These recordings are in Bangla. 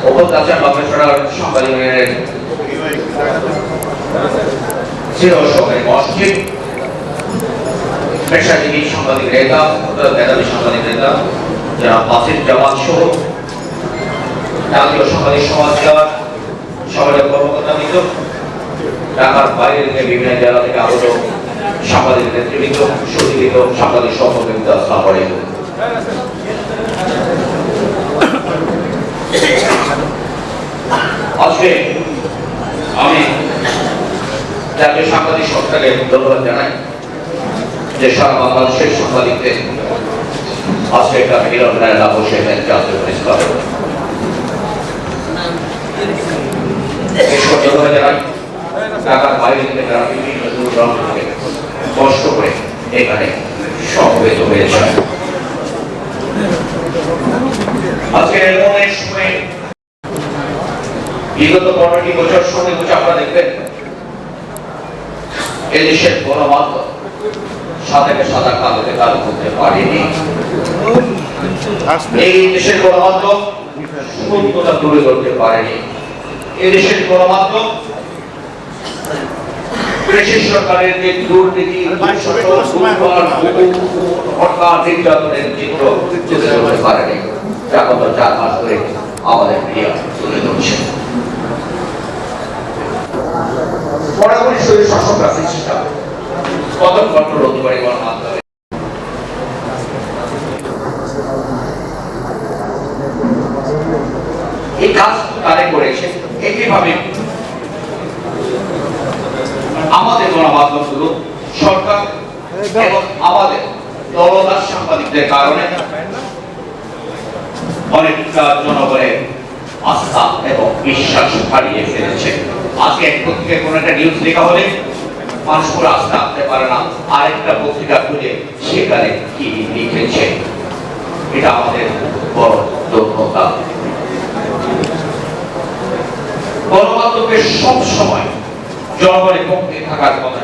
উপস্থিত আছেন বাংলাদেশের সাংবাদিক ইউনিয়নের চিরসহকারী মহাসচিব, পেশাজীবী সাংবাদিক নেতা, মেধাবী সাংবাদিক নেতা যারা বাসির জামাত সহ জাতীয় সাংবাদিক সমাজের সমাজের কর্মকর্তাবৃন্দ, ঢাকার বাইরে থেকে বিভিন্ন জেলা থেকে আগত সাংবাদিক নেতৃবৃন্দ, সুদীর্ঘ সাংবাদিক সহযোগিতা, আসসালামু আলাইকুম। আজকে আমি জাতীয় সাংবাদিক সংস্থাকে ধন্যবাদ জানাই যে সারা বাংলাদেশের সাংবাদিকদের আজকে একটা মিলন মেলা বসেছেন জাতীয় প্রেস ক্লাবে। ধন্যবাদ জানাই ঢাকার বাইরে থেকে যারা বিভিন্ন দূর দূরান্ত থেকে কষ্ট করে এখানে সমবেত হয়েছে। আজকে এমন এক সময় বিগত 15টি বছর সময় আপনারা দেখবেন এই দেশের গণমাধ্যম সাদাকে সাদা কালোকে কালো করতে পারেনি। এই দেশের গণমাধ্যম সত্যতা তুলে ধরতে পারেনি। এই দেশের গণমাধ্যম ব্রিটিশ সরকারের যে দুর্নীতি, নির্যাতনের চিত্র তুলে ধরতে পারেনি, যা গত 4 মাস ধরে আমাদের মিডিয়া তুলে ধরছে। বরাবরই শরীর শাসকরা চেষ্টা কতক্ষণ কন্ট্রোল হতে পারে গণমাধ্যমে। এই কাজ তারা করেছে। একইভাবে আমাদের গণমাধ্যমগুলো সরকার এবং আমাদের দলদাস সাংবাদিকদের কারণে অনেকটা জনগণের আস্থা এবং বিশ্বাস হারিয়ে ফেলেছে। আজকে এক পত্রিকায় কোনো একটা নিউজ লেখা হলে মানুষ পুরো আস্থা রাখতে পারে না, আরেকটা পত্রিকা খুঁজে সেখানে কি লিখেছে। এটা আমাদের বড় দুর্ভাগ্য। গণমাধ্যমকে সব সময় জনগণের পক্ষে থাকার কথা,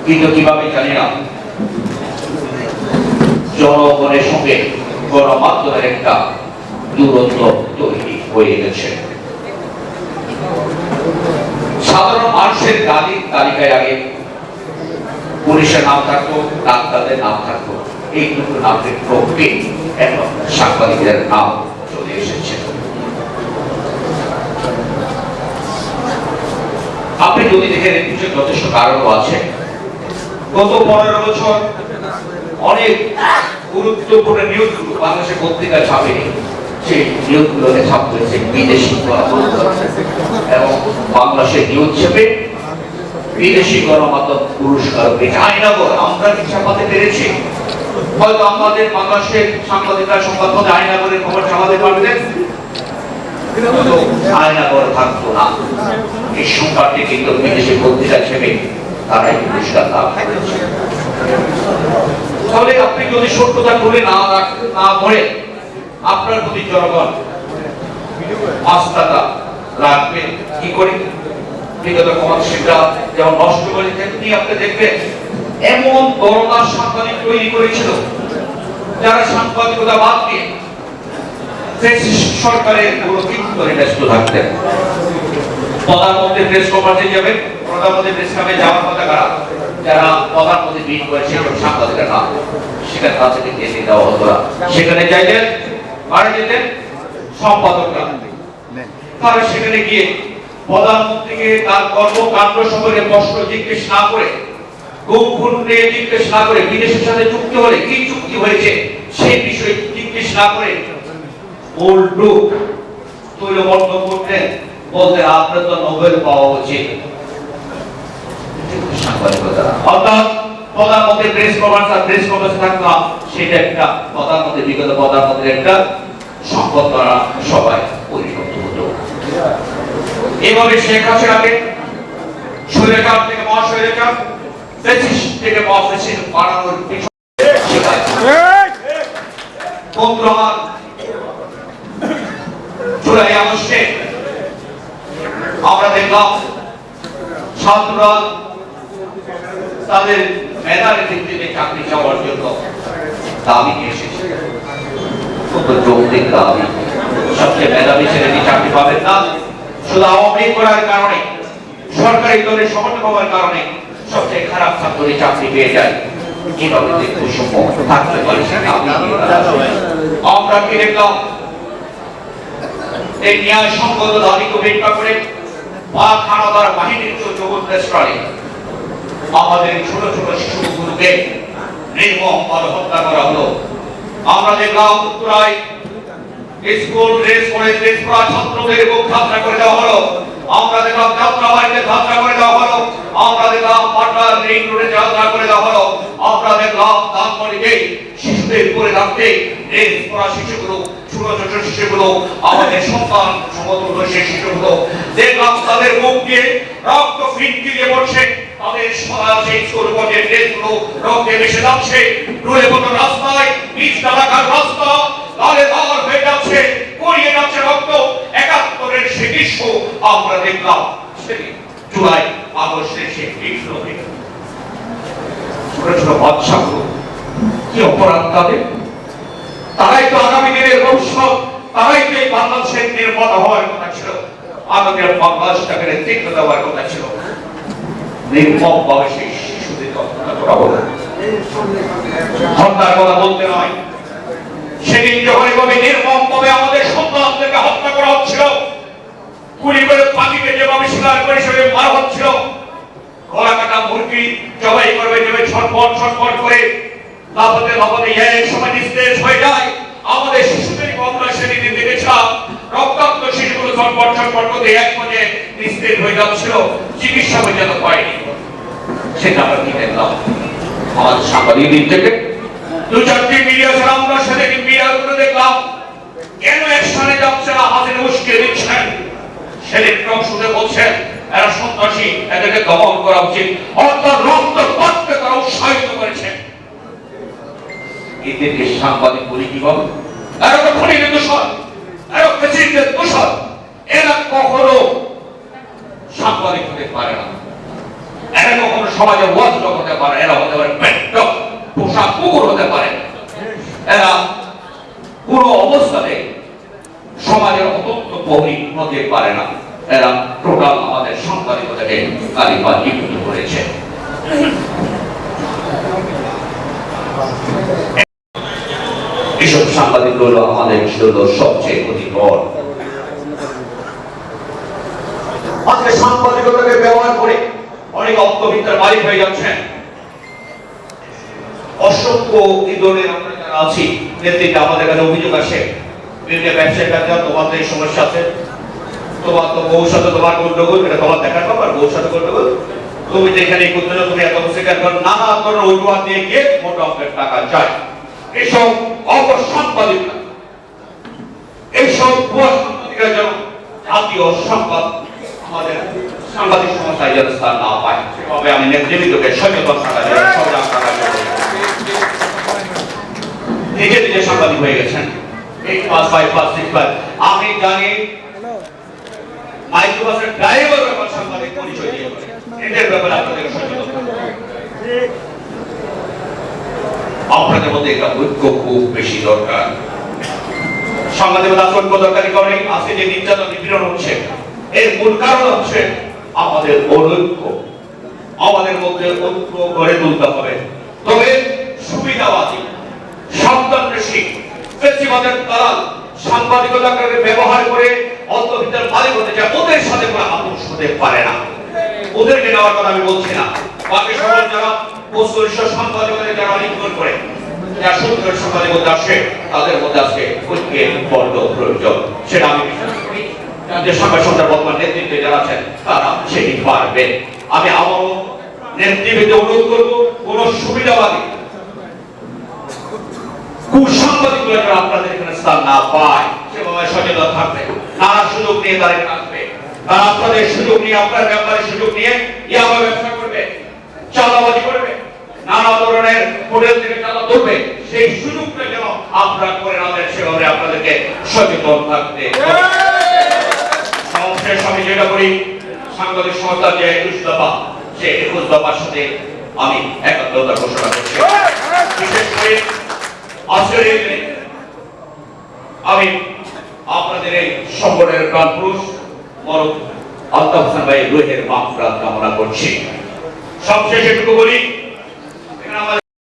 কিন্তু কিভাবে জানি না জনগণের সঙ্গে গণমাধ্যমের একটা দূরত্ব তৈরি হয়ে গেছে। সাধারণ মানুষের তালিকায় আগে পুলিশের নাম থাকতো, ডাক্তারদের নাম থাকতো, এই দুটো নামের পক্ষে এখন সাংবাদিকদের নাম চলে এসেছে। আপনি যদি দেখেন কিছু যথেষ্ট কারণও আছে। গত 15 বছর অনেক গুরুত্বপূর্ণ নিউজগুলো বাংলাদেশের পত্রিকায় ছাপেনি, সেই নিউজগুলোকে ছাপ করেছে বিদেশি গণমাধ্যম, এবং বাংলাদেশের নিউজ ছাপে বিদেশি গণমাধ্যম পুরস্কার পেয়েছে। আয়নাগর আমরা কি ছাপাতে পেরেছি? হয়তো আমাদের বাংলাদেশের সাংবাদিকরা সংবাদপত্রে আয়নাগরের খবর ছাপাতে পারবেন, আয়নাগর থাকতো না। এই সংখ্যাটি কিন্তু বিদেশি পত্রিকা হিসেবে তারাই পুরস্কার লাভ করেছে। তাহলে আপনি যদি সত্যতা তুলে না ধরে আপনার প্রতি জনগণ আস্থাটা রাখবে কি করে? বিগত ক্ষমতাসীনরা যেমন নষ্ট করে তেমনি আপনি দেখবেন এমন দলদাস সাংবাদিক তৈরি করেছিল যারা সাংবাদিকতা বাদ দিয়ে সরকারের করে ব্যস্ত থাকতেন। প্রধানমন্ত্রী প্রেস কনফারেন্সে যাবেন, প্রধানমন্ত্রী প্রেস ক্লাবে যাওয়ার কথা কারা? যারা প্রধানমন্ত্রী মিট করেছে সাংবাদিকরা না, সেখানে তাদেরকে যেতে দেওয়া হতো না। সেখানে যাইতেন আর যেতেন সম্পাদকরা। তারা সেখানে গিয়ে প্রধানমন্ত্রীকে তার কর্মকাণ্ড সম্পর্কে প্রশ্ন জিজ্ঞেস না করে, গুম নিয়ে জিজ্ঞেস না করে, বিদেশের সাথে চুক্তি হলে কি চুক্তি হয়েছে সেই বিষয়ে জিজ্ঞেস না করে উল্টো তৈরি মন্তব্য করতেন, বলতেন আপনার তো নোবেল পাওয়া উচিত। অর্থাৎ প্রধানমন্ত্রী প্রেস কনফারেন্স থাকতো, সেটা একটা প্রধানমন্ত্রী বিগত প্রধানমন্ত্রীর একটা সম্পদ করা সবাই পরিণত হতো। এভাবে শেখ হাসিনাকে স্বৈরাচার থেকে মহাস্বৈরাচার, ফ্যাসিস্ট থেকে মহাফ্যাসিস্ট বানানোর পিছনে জুলাই আগস্টে আমরা দেখলাম ছাত্ররা তাদের মেধার ভিত্তিতে চাকরি চাওয়ার জন্য দাবি নিয়ে এসেছে। যৌক্তিক দাবি, সবচেয়ে মেধাবী পাবেন না। শুধু আওয়ামী লীগ করার কারণে, সরকারি দলের সমর্থক হওয়ার কারণে সবচেয়ে খারাপ ছাত্রী চাকরি পেয়ে যায়, কিভাবে বৈষম্য থাকতে পারে সেটা আমরা কি দেখলাম? এই ন্যায় সংগত দাবিকে উপেক্ষা করে পাক হানাদার বাহিনীর জগৎ আমাদের ছোট ছোট শিশুগুলোকে নির্মমভাবে হত্যা করা হলো। আমরা দেখলাম উত্তরায় স্কুল ড্রেস পরে ড্রেস পরা ছাত্রদের বুক যাত্রা করে দেওয়া হলো। আমরা দেখলাম যাত্রাবাড়িতে যাত্রা করে দেওয়া হলো। আমরা দেখলাম পাটনার রিং রোডে যাত্রা করে দেওয়া হলো। আমরা দেখলাম ধানমন্ডিতে শিশুদের উপরে রাখতে ড্রেস পরা শিশুগুলো, ছোট ছোট শিশুগুলো, আমাদের সন্তান সমতুল্য সেই শিশুগুলো দেখলাম তাদের মুখ দিয়ে রক্ত ফিনকিয়ে পড়ছে। তাদের সেই স্কুল কলেজের ড্রেসগুলো রক্তে মিশে যাচ্ছে। রুলে মতো রাস্তায় নিচ এলাকার রাস্তা লালে লাল হয়ে যাচ্ছে, গড়িয়ে যাচ্ছে রক্ত। ৭১-এর সে দৃশ্য আমরা দেখলাম। জুলাই আগস্টের সে বিপ্লবে ছোট ছোট বাচ্চাগুলো কি অপরাধ তাদের? তারাই তো আগামী দিনের ভবিষ্যৎ, তারাই তো এই বাংলাদেশের নির্মাতা হওয়ার কথা ছিল, আমাদের বাংলাদেশটাকে নেতৃত্ব দেওয়ার কথা ছিল। নির্মমভাবে সেই শিশুদের হত্যা করা হলো। হত্যার কথা বলতে নয়, সেদিন যখন এভাবে নির্মমভাবে আমাদের সন্তানদেরকে হত্যা করা হচ্ছিল, গুলি করে পাখিকে যেভাবে শিকার করে সেভাবে মারা হচ্ছিল, গলা কাটা মুরগি জবাই করবে যেভাবে ছটফট ছটফট করে লাফাতে লাফাতে এক সময় নিস্তেজ হয়ে যায়, আমাদের শিশুদেরকে আমরা সেদিন দেখেছিলাম। রক্তাক্ত শিশুগুলো ছটফট ছটফট করতে এক পর্যায়ে নিস্তেজ হয়ে যাচ্ছিল, চিকিৎসা পর্যন্ত পায়নি। সেটা আমরা কি দেখলাম? আমাদের সাংবাদিক দিক থেকে দু চারটি মিডিয়া ছাড়া আমরা সেদিন মিডিয়াগুলো দেখলাম কেন অ্যাকশনে যাচ্ছে না, হাজির উস্কে দিচ্ছেন। সেদিন শুনে বলছেন এরা সন্ত্রাসী, এদেরকে দমন করা উচিত, অর্থাৎ রক্তপাতকে তারা উৎসাহিত করেছেন। এদেরকে সাংবাদিক বলি কিভাবে? এরা তো খুনিদের দোষর, এরা প্রেসিডেন্টের দোষর, এরা কখনো সাংবাদিক হতে পারে না, এরা কখনো সমাজে ওয়াজ হতে পারে, এরা হতে পারে পেট্ট পোশাক কুকুর হতে পারে, এরা পুরো অবস্থাতে সমাজের অত্যন্ত প্রহরী হতে পারে না। এরা টোটাল আমাদের সাংবাদিকতাকে কালিমালিপ্ত করেছে। এসব সাংবাদিক হলো আমাদের সবচেয়ে ক্ষতিকর। আজকে সাংবাদিকতাকে ব্যবহার করে অনেক অন্তর্বিত্তের মালিক হয়ে যাচ্ছেন। অসংখ্য এই ধরনের আমরা যারা আছি নেতৃত্বে আমাদের কাছে অভিযোগ আসে, বিভিন্ন ব্যবসায়ীর কাছে তোমাদের এই সমস্যা আছে, তোমার তো বউর সাথে তোমার গন্ডগোল, এটা তোমার দেখার ব্যাপার, বউর সাথে গন্ডগোল, তুমি যেখানে করতে না তুমি এত স্বীকার করো, নানা ধরনের অজুহাত দিয়ে গিয়ে মোটা অঙ্কের টাকা চায়। এসব অপসাংবাদিকরা, এইসব ভুয়া সাংবাদিকরা যেন জাতীয় সংবাদ আমাদের সাংবাদিক সংস্থায় যেন স্থান না পায়, সেভাবে আমি নেতৃত্বকে সচেতন থাকা যায়, সজাগ থাকা যায়। নিজে নিজে সাংবাদিক হয়ে গেছেন, 8+5, 5+6+5। আমি জানি মাইক্রোবাসের ড্রাইভার ব্যাপার সাংবাদিক পরিচয় দিয়ে এদের ব্যাপারে আপনাদের সচেতন থাকতে হবে। আপনাদের মধ্যে একটা ঐক্য খুব বেশি দরকার। সাংবাদিকতা ঐক্য দরকারি কারণে আজকে যে নির্যাতন নিপীড়ন হচ্ছে এর মূল কারণ হচ্ছে আমাদের অনৈক্য। আমাদের মধ্যে ঐক্য গড়ে তুলতে হবে। তবে সুবিধাবাদী, সন্ত্রাসী, পেশিবাদের দালাল সাংবাদিকতাকে ব্যবহার করে অন্তর্ভিতর মালিক হতে চায়, ওদের সাথে কোনো আপোষ হতে পারে না। ওদেরকে নেওয়ার কথা আমি বলছি না। বাকি সবাই যারা পোস্টরিশ সাংবাদিকতাকে যারা ইগনোর করে, যারা সত্যের সাংবাদিকতা আসে, তাদের মধ্যে আজকে ঐক্যের বড় প্রয়োজন। সেটা আমি বিশ্বাস করি যে সংবাদ সন্ধ্যার বর্তমান নেতৃত্বে যারা আছেন তারা সেটি পারবেন। আমি আমারও নেতৃত্বে অনুরোধ করবো, কোন সুবিধাবাদী কুসাংবাদিকরা যারা আপনাদের এখানে স্থান না পায় সেভাবে সচেতন থাকবে, নানা সুযোগ নিয়ে তারা আসবে, তারা আপনাদের সুযোগ নিয়ে, আপনার ব্যাপারে সুযোগ নিয়ে ইয়াবা ব্যবসা করবে, চাঁদাবাজি করবে, নানা ধরনের হোটেল থেকে চাঁদা ধরবে। সেই সুযোগটা যেন আপনারা করে না দেন, সেভাবে আপনাদেরকে সচেতন থাকতে হবে। সবশেষ আমি যেটা করি, সাংবাদিক সংস্থার যে 21 দফা, সে 21 দফার সাথে আমি একাত্মতা ঘোষণা করছি। বিশেষ করে আজকের এই দিনে আমি আপনাদের এই সংগঠনের প্রাণ পুরুষ মরক আলতাফ হোসেন ভাই রুহের মাগফিরাত কামনা করছি। সবশেষে এটুকু বলি,